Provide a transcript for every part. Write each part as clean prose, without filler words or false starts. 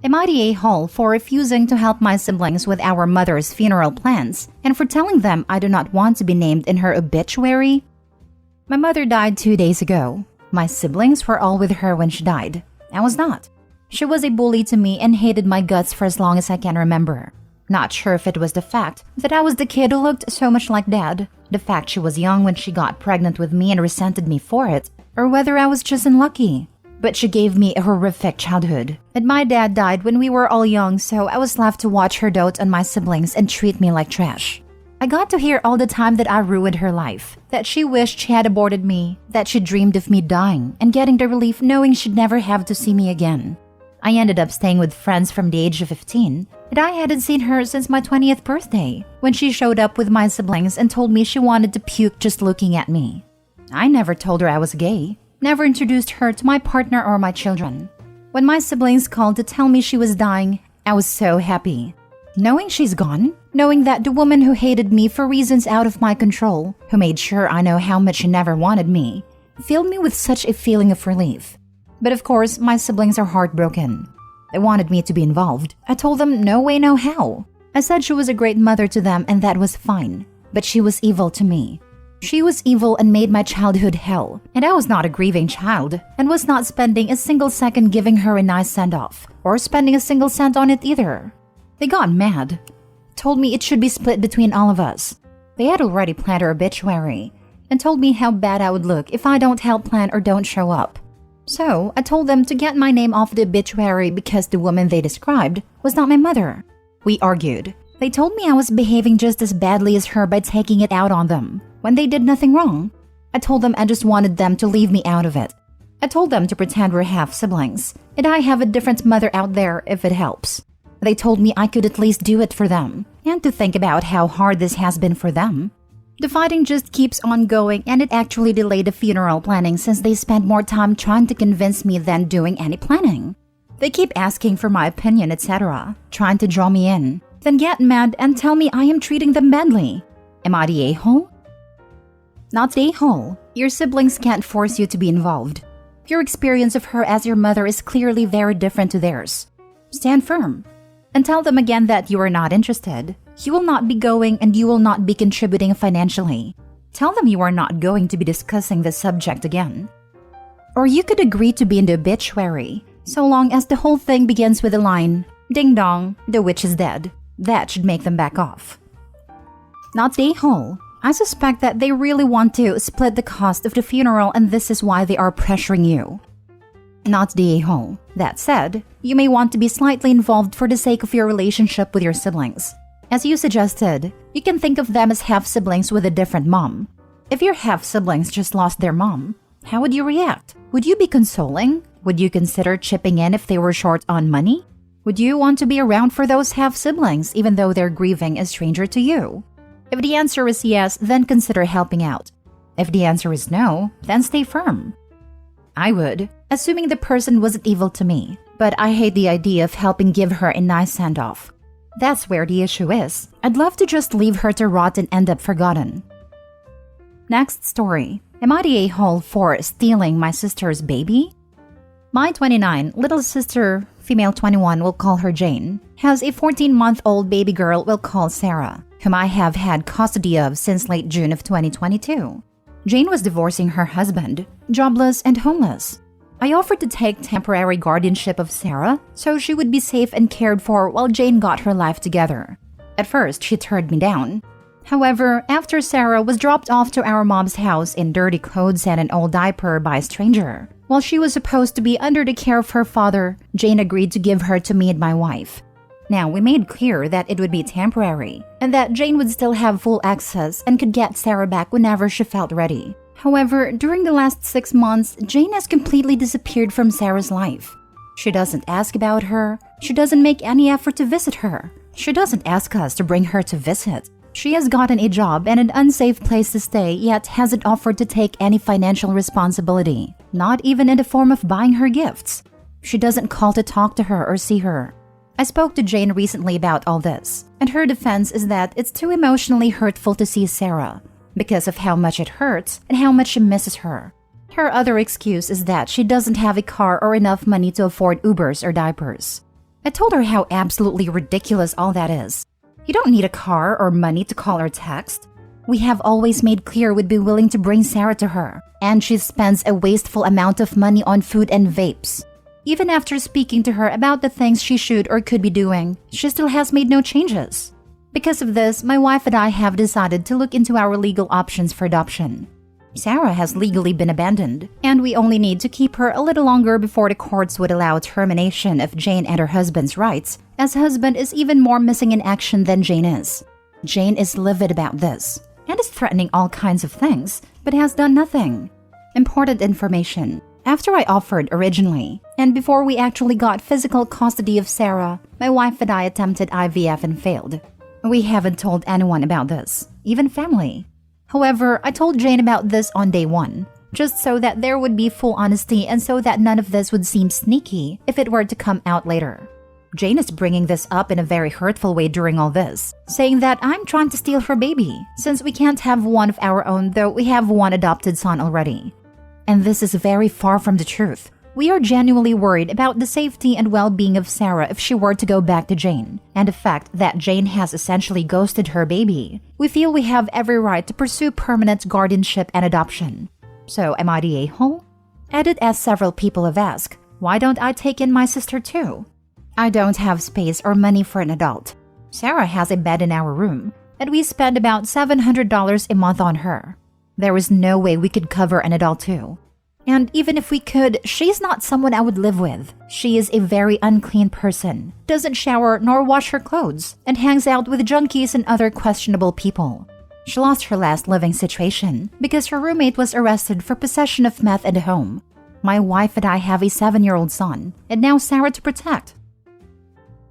Am I the a-hole for refusing to help my siblings with our mother's funeral plans and for telling them I do not want to be named in her obituary? My mother died 2 days ago. My siblings were all with her when she died. I was not. She was a bully to me and hated my guts for as long as I can remember. Not sure if it was the fact that I was the kid who looked so much like Dad, the fact she was young when she got pregnant with me and resented me for it, or whether I was just unlucky. But she gave me a horrific childhood. And my dad died when we were all young, so I was left to watch her dote on my siblings and treat me like trash. I got to hear all the time that I ruined her life, that she wished she had aborted me, that she dreamed of me dying and getting the relief knowing she'd never have to see me again. I ended up staying with friends from the age of 15, and I hadn't seen her since my 20th birthday, when she showed up with my siblings and told me she wanted to puke just looking at me. I never told her I was gay, never introduced her to my partner or my children. When my siblings called to tell me she was dying, I was so happy. Knowing she's gone, knowing that the woman who hated me for reasons out of my control, who made sure I know how much she never wanted me, filled me with such a feeling of relief. But of course, my siblings are heartbroken. They wanted me to be involved. I told them no way, no how. I said she was a great mother to them and that was fine. But she was evil to me. She was evil and made my childhood hell. And I was not a grieving child and was not spending a single second giving her a nice send-off or spending a single cent on it either. They got mad. Told me it should be split between all of us. They had already planned her obituary and told me how bad I would look if I don't help plan or don't show up. So, I told them to get my name off the obituary because the woman they described was not my mother. We argued. They told me I was behaving just as badly as her by taking it out on them, when they did nothing wrong. I told them I just wanted them to leave me out of it. I told them to pretend we're half-siblings, and I have a different mother out there if it helps. They told me I could at least do it for them, and to think about how hard this has been for them. The fighting just keeps on going and it actually delayed the funeral planning since they spent more time trying to convince me than doing any planning. They keep asking for my opinion, etc., trying to draw me in, then get mad and tell me I am treating them badly. Am I the a-hole? Not the a-hole. Your siblings can't force you to be involved. Your experience of her as your mother is clearly very different to theirs. Stand firm. And tell them again that you are not interested. You will not be going and you will not be contributing financially. Tell them you are not going to be discussing this subject again. Or you could agree to be in the obituary, so long as the whole thing begins with the line, "Ding dong, the witch is dead." That should make them back off. Not the a-hole. I suspect that they really want to split the cost of the funeral and this is why they are pressuring you. Not the a-hole. That said, you may want to be slightly involved for the sake of your relationship with your siblings. As you suggested, you can think of them as half-siblings with a different mom. If your half-siblings just lost their mom, how would you react? Would you be consoling? Would you consider chipping in if they were short on money? Would you want to be around for those half-siblings even though they're grieving a stranger to you? If the answer is yes, then consider helping out. If the answer is no, then stay firm. I would, assuming the person wasn't evil to me, but I hate the idea of helping give her a nice send-off. That's where the issue is. I'd love to just leave her to rot and end up forgotten. Next story. Am I the a-hole for stealing my sister's baby? My 29 little sister, female 21, we'll call her Jane, has a 14-month-old baby girl we'll call Sarah, whom I have had custody of since late June of 2022. Jane was divorcing her husband, jobless and homeless. I offered to take temporary guardianship of Sarah so she would be safe and cared for while Jane got her life together. At first, she turned me down. However, after Sarah was dropped off to our mom's house in dirty clothes and an old diaper by a stranger, while she was supposed to be under the care of her father, Jane agreed to give her to me and my wife. Now, we made clear that it would be temporary, and that Jane would still have full access and could get Sarah back whenever she felt ready. However, during the last 6 months, Jane has completely disappeared from Sarah's life. She doesn't ask about her. She doesn't make any effort to visit her. She doesn't ask us to bring her to visit. She has gotten a job and an unsafe place to stay, yet hasn't offered to take any financial responsibility, not even in the form of buying her gifts. She doesn't call to talk to her or see her. I spoke to Jane recently about all this, and her defense is that it's too emotionally hurtful to see Sarah, because of how much it hurts and how much she misses her. Her other excuse is that she doesn't have a car or enough money to afford Ubers or diapers. I told her how absolutely ridiculous all that is. You don't need a car or money to call or text. We have always made clear we'd be willing to bring Sarah to her, and she spends a wasteful amount of money on food and vapes. Even after speaking to her about the things she should or could be doing, she still has made no changes. Because of this, my wife and I have decided to look into our legal options for adoption. Sarah has legally been abandoned, and we only need to keep her a little longer before the courts would allow termination of Jane and her husband's rights, as husband is even more missing in action than Jane is. Jane is livid about this, and is threatening all kinds of things, but has done nothing. Important information. After I offered originally, and before we actually got physical custody of Sarah, my wife and I attempted IVF and failed. We haven't told anyone about this, even family. However, I told Jane about this on day one, just so that there would be full honesty and so that none of this would seem sneaky if it were to come out later. Jane is bringing this up in a very hurtful way during all this, saying that I'm trying to steal her baby, since we can't have one of our own though we have one adopted son already. And this is very far from the truth. We are genuinely worried about the safety and well-being of Sarah if she were to go back to Jane, and the fact that Jane has essentially ghosted her baby. We feel we have every right to pursue permanent guardianship and adoption. So, am I the a-hole? Edit, as several people have asked, why don't I take in my sister too? I don't have space or money for an adult. Sarah has a bed in our room, and we spend about $700 a month on her. There is no way we could cover an adult too. And even if we could, she's not someone I would live with. She is a very unclean person, doesn't shower nor wash her clothes, and hangs out with junkies and other questionable people. She lost her last living situation because her roommate was arrested for possession of meth at home. My wife and I have a 7-year-old son, and now Sarah to protect.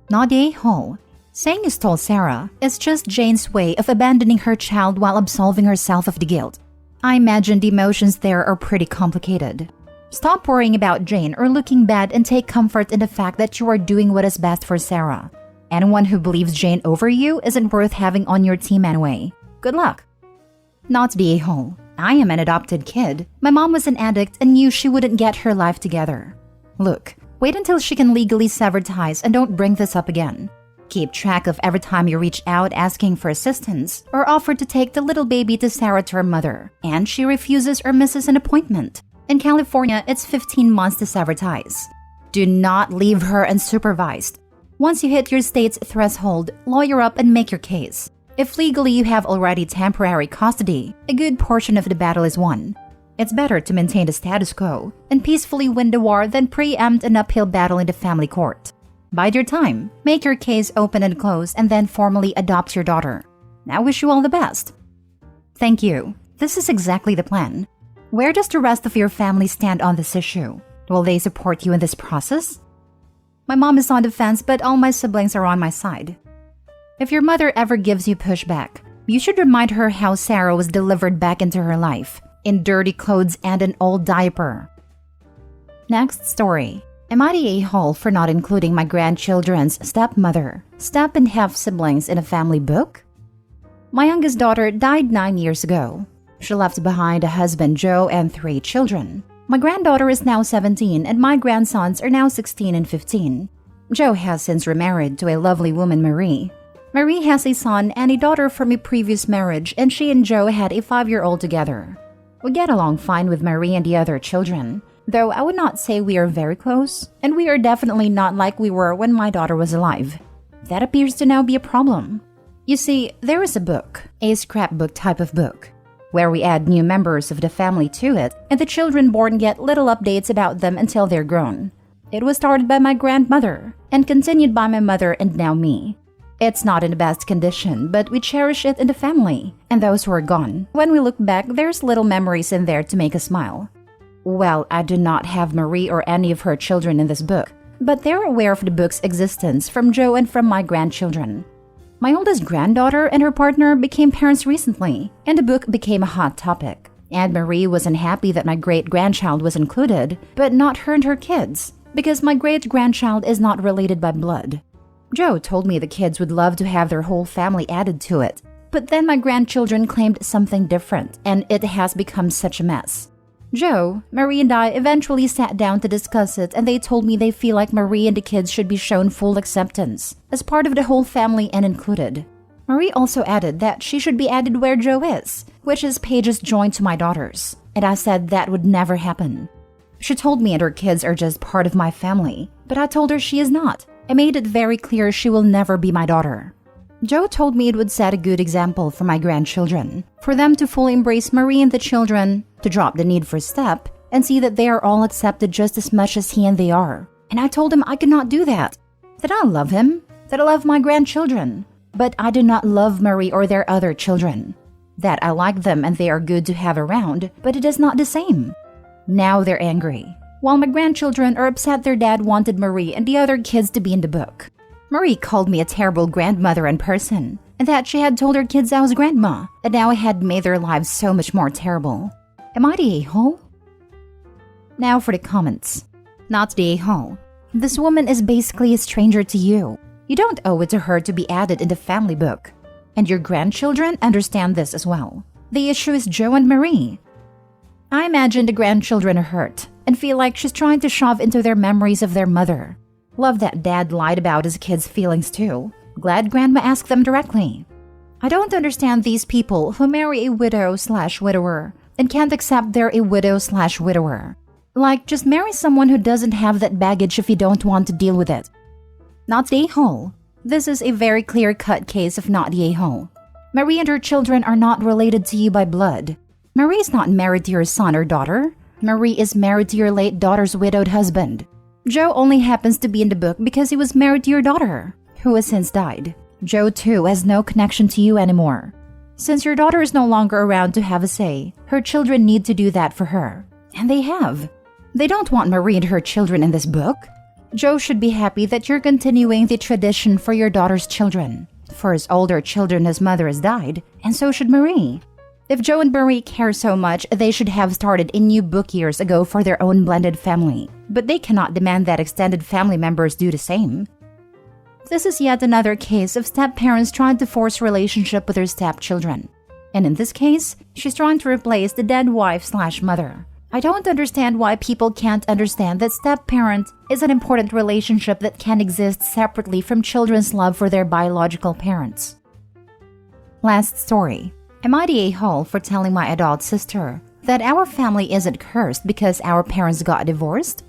Not the a-hole. Saying you stole Sarah is just Jane's way of abandoning her child while absolving herself of the guilt. I imagine the emotions there are pretty complicated. Stop worrying about Jane or looking bad and take comfort in the fact that you are doing what is best for Sarah. Anyone who believes Jane over you isn't worth having on your team anyway. Good luck. Not the a-hole. I am an adopted kid. My mom was an addict and knew she wouldn't get her life together. Look, wait until she can legally sever ties and don't bring this up again. Keep track of every time you reach out asking for assistance or offer to take the little baby to Sarah to her mother, and she refuses or misses an appointment. In California, it's 15 months to sever ties. Do not leave her unsupervised. Once you hit your state's threshold, lawyer up and make your case. If legally you have already temporary custody, a good portion of the battle is won. It's better to maintain the status quo and peacefully win the war than preempt an uphill battle in the family court. Bide your time, make your case open and close, and then formally adopt your daughter. I wish you all the best. Thank you. This is exactly the plan. Where does the rest of your family stand on this issue? Will they support you in this process? My mom is on the fence, but all my siblings are on my side. If your mother ever gives you pushback, you should remind her how Sarah was delivered back into her life, in dirty clothes and an old diaper. Next story. Am I the a-hole for not including my grandchildren's stepmother, step and half siblings in a family book? My youngest daughter died 9 years ago. She left behind a husband, Joe, and 3 children. My granddaughter is now 17 and my grandsons are now 16 and 15. Joe has since remarried to a lovely woman, Marie. Marie has a son and a daughter from a previous marriage, and she and Joe had a 5-year-old together. We get along fine with Marie and the other children, though I would not say we are very close, and we are definitely not like we were when my daughter was alive. That appears to now be a problem. You see, there is a book, a scrapbook type of book, where we add new members of the family to it, and the children born get little updates about them until they're grown. It was started by my grandmother, and continued by my mother and now me. It's not in the best condition, but we cherish it in the family, and those who are gone. When we look back, there's little memories in there to make us smile. Well, I do not have Marie or any of her children in this book, but they're aware of the book's existence from Joe and from my grandchildren. My oldest granddaughter and her partner became parents recently, and the book became a hot topic. And Marie was unhappy that my great-grandchild was included, but not her and her kids, because my great-grandchild is not related by blood. Joe told me the kids would love to have their whole family added to it, but then my grandchildren claimed something different, and it has become such a mess. Joe, Marie and I eventually sat down to discuss it, and they told me they feel like Marie and the kids should be shown full acceptance as part of the whole family and included. Marie also added that she should be added where Joe is, which is Paige's joint to my daughters, and I said that would never happen. She told me and her kids are just part of my family, but I told her she is not. I made it very clear she will never be my daughter. Joe told me it would set a good example for my grandchildren, for them to fully embrace Marie and the children, to drop the need for step, and see that they are all accepted just as much as he and they are. And I told him I could not do that I love him, that I love my grandchildren, but I do not love Marie or their other children. That I like them and they are good to have around, but it is not the same. Now they're angry, while my grandchildren are upset their dad wanted Marie and the other kids to be in the book. Marie called me a terrible grandmother in person, and that she had told her kids I was grandma, and now I had made their lives so much more terrible. Am I the a-hole? Now for the comments. Not the a-hole. This woman is basically a stranger to you. You don't owe it to her to be added in the family book. And your grandchildren understand this as well. The issue is Joe and Marie. I imagine the grandchildren are hurt and feel like she's trying to shove into their memories of their mother. Love that dad lied about his kids' feelings too. Glad grandma asked them directly. I don't understand these people who marry a widow/widower and can't accept they're a widow/widower. Like, just marry someone who doesn't have that baggage if you don't want to deal with it. Not the a-hole. This is a very clear-cut case of not the a-hole. Marie and her children are not related to you by blood. Marie is not married to your son or daughter. Marie is married to your late daughter's widowed husband. Joe only happens to be in the book because he was married to your daughter, who has since died. Joe, too, has no connection to you anymore. Since your daughter is no longer around to have a say, her children need to do that for her. And they have. They don't want Marie and her children in this book. Joe should be happy that you're continuing the tradition for your daughter's children. For his older children, his mother has died, and so should Marie. If Joe and Marie care so much, they should have started a new book years ago for their own blended family. But they cannot demand that extended family members do the same. This is yet another case of step-parents trying to force relationship with their stepchildren. And in this case, she's trying to replace the dead wife/mother. I don't understand why people can't understand that step-parent is an important relationship that can exist separately from children's love for their biological parents. Last story. Am I the a-hole for telling my adult sister that our family isn't cursed because our parents got divorced?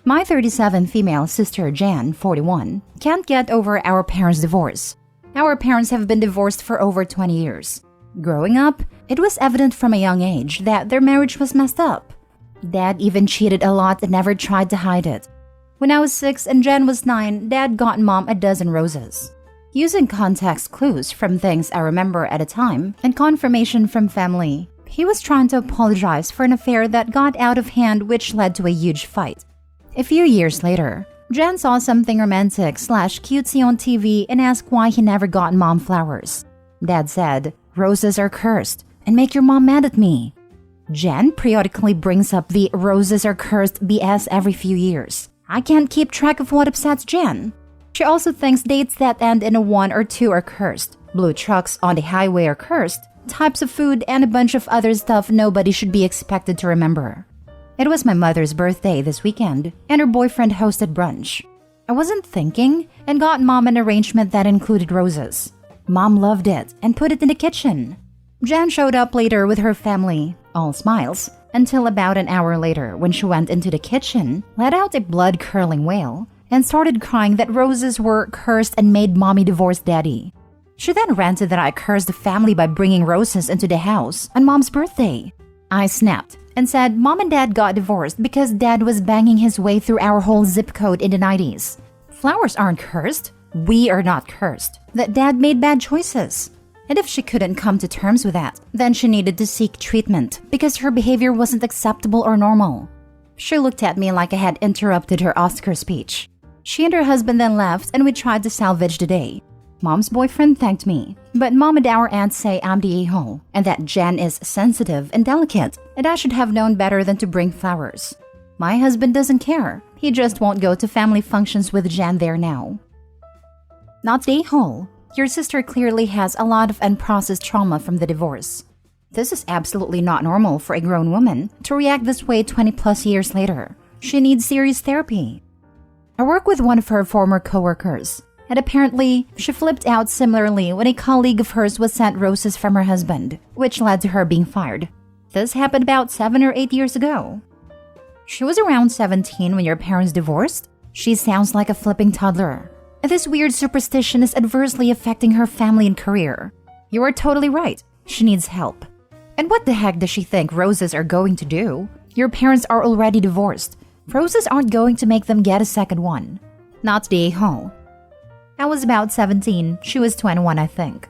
My 37 female sister Jan, 41, can't get over our parents' divorce. Our parents have been divorced for over 20 years. Growing up, it was evident from a young age that their marriage was messed up. Dad even cheated a lot and never tried to hide it. When I was 6 and Jan was 9, Dad got Mom a dozen roses. Using context clues from things I remember at a time and confirmation from family, he was trying to apologize for an affair that got out of hand, which led to a huge fight. A few years later, Jan saw something romantic/cutesy on TV and asked why he never got Mom flowers. Dad said, "Roses are cursed and make your mom mad at me." Jan periodically brings up the "roses are cursed" BS every few years. I can't keep track of what upsets Jan. She also thinks dates that end in a 1 or 2 are cursed, blue trucks on the highway are cursed, types of food, and a bunch of other stuff nobody should be expected to remember. It was my mother's birthday this weekend, and her boyfriend hosted brunch. I wasn't thinking and got Mom an arrangement that included roses. Mom loved it and put it in the kitchen. Jan showed up later with her family, all smiles, until about an hour later when she went into the kitchen, let out a blood-curdling wail, and started crying that roses were cursed and made Mommy divorce Daddy. She then ranted that I cursed the family by bringing roses into the house on Mom's birthday. I snapped and said Mom and Dad got divorced because Dad was banging his way through our whole zip code in the 90s. Flowers aren't cursed. We are not cursed. That Dad made bad choices. And if she couldn't come to terms with that, then she needed to seek treatment because her behavior wasn't acceptable or normal. She looked at me like I had interrupted her Oscar speech. She and her husband then left and we tried to salvage the day. Mom's boyfriend thanked me, but Mom and our aunt say I'm the a-hole and that Jan is sensitive and delicate and I should have known better than to bring flowers. My husband doesn't care. He just won't go to family functions with Jan there now. Not the a-hole. Your sister clearly has a lot of unprocessed trauma from the divorce. This is absolutely not normal for a grown woman to react this way 20 plus years later. She needs serious therapy. I work with one of her former coworkers, and apparently she flipped out similarly when a colleague of hers was sent roses from her husband, which led to her being fired. This happened about 7 or 8 years ago. She was around 17 when your parents divorced? She sounds like a flipping toddler. This weird superstition is adversely affecting her family and career. You are totally right. She needs help. And what the heck does she think roses are going to do? Your parents are already divorced. Roses aren't going to make them get a second one. Not the a-hole. I was about 17. She was 21, I think.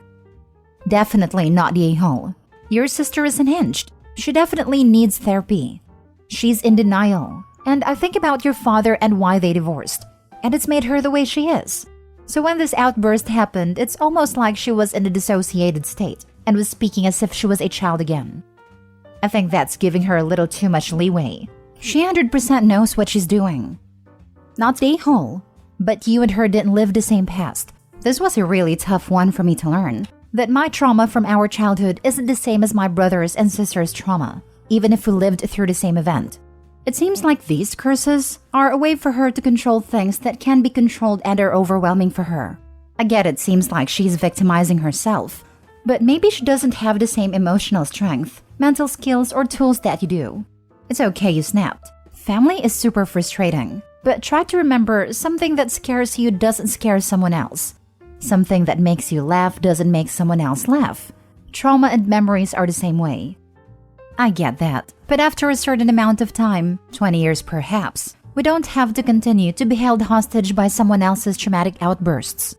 Definitely not the a-hole. Your sister is unhinged. She definitely needs therapy. She's in denial. And I think about your father and why they divorced. And it's made her the way she is. So when this outburst happened, it's almost like she was in a dissociated state and was speaking as if she was a child again. I think that's giving her a little too much leeway. She 100% knows what she's doing. Not the a-hole, but you and her didn't live the same past. This was a really tough one for me to learn, that my trauma from our childhood isn't the same as my brother's and sister's trauma, even if we lived through the same event. It seems like these curses are a way for her to control things that can be controlled and are overwhelming for her. I get it seems like she's victimizing herself, but maybe she doesn't have the same emotional strength, mental skills, or tools that you do. It's okay you snapped. Family is super frustrating, but try to remember something that scares you doesn't scare someone else. Something that makes you laugh doesn't make someone else laugh. Trauma and memories are the same way. I get that, but after a certain amount of time, 20 years perhaps, we don't have to continue to be held hostage by someone else's traumatic outbursts.